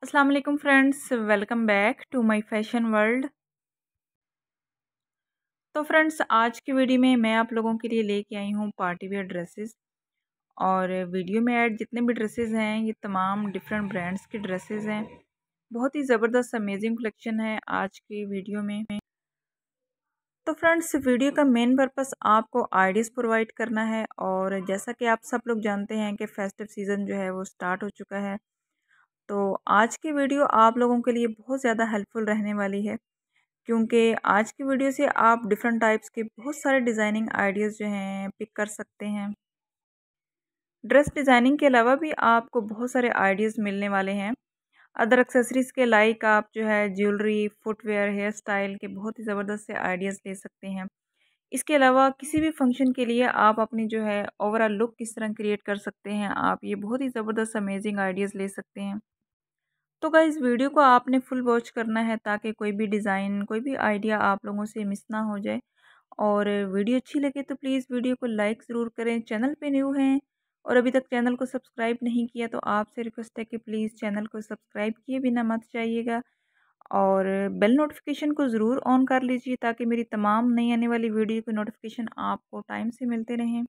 अस्सलाम वालेकुम friends, welcome back to my fashion world. तो फ्रेंड्स, आज की वीडियो में मैं आप लोगों के लिए लेके आई हूँ पार्टी वेयर ड्रेसेस। और वीडियो में ऐड जितने भी ड्रेसेस हैं ये तमाम डिफरेंट ब्रांड्स के ड्रेसेस हैं। बहुत ही ज़बरदस्त अमेजिंग कलेक्शन है आज की वीडियो में। तो फ्रेंड्स, वीडियो का मेन पर्पस आपको आइडियाज़ प्रोवाइड करना है। और जैसा कि आप सब लोग जानते हैं कि फेस्टिव सीज़न जो है वो स्टार्ट हो चुका है, तो आज की वीडियो आप लोगों के लिए बहुत ज़्यादा हेल्पफुल रहने वाली है, क्योंकि आज की वीडियो से आप डिफरेंट टाइप्स के बहुत सारे डिज़ाइनिंग आइडियाज़ जो हैं पिक कर सकते हैं। ड्रेस डिज़ाइनिंग के अलावा भी आपको बहुत सारे आइडियाज़ मिलने वाले हैं। अदर एक्सेसरीज़ के लाइक आप जो है ज्वेलरी, फुटवेयर, हेयर स्टाइल के बहुत ही ज़बरदस्त से आइडियाज़ ले सकते हैं। इसके अलावा किसी भी फंक्शन के लिए आप अपनी जो है ओवरऑल लुक किस तरह क्रिएट कर सकते हैं, आप ये बहुत ही ज़बरदस्त अमेजिंग आइडियाज़ ले सकते हैं। तो गाइस, वीडियो को आपने फुल वॉच करना है ताकि कोई भी डिज़ाइन, कोई भी आइडिया आप लोगों से मिस ना हो जाए। और वीडियो अच्छी लगे तो प्लीज़ वीडियो को लाइक ज़रूर करें। चैनल पे न्यू हैं और अभी तक चैनल को सब्सक्राइब नहीं किया तो आपसे रिक्वेस्ट है कि प्लीज़ चैनल को सब्सक्राइब किए बिना मत जाइएगा। और बेल नोटिफिकेशन को ज़रूर ऑन कर लीजिए ताकि मेरी तमाम नई आने वाली वीडियो की नोटिफिकेशन आपको टाइम से मिलते रहें।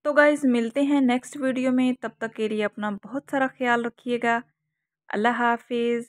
तो गाइज़, मिलते हैं नेक्स्ट वीडियो में, तब तक के लिए अपना बहुत सारा ख्याल रखिएगा। अल्लाह हाफिज़।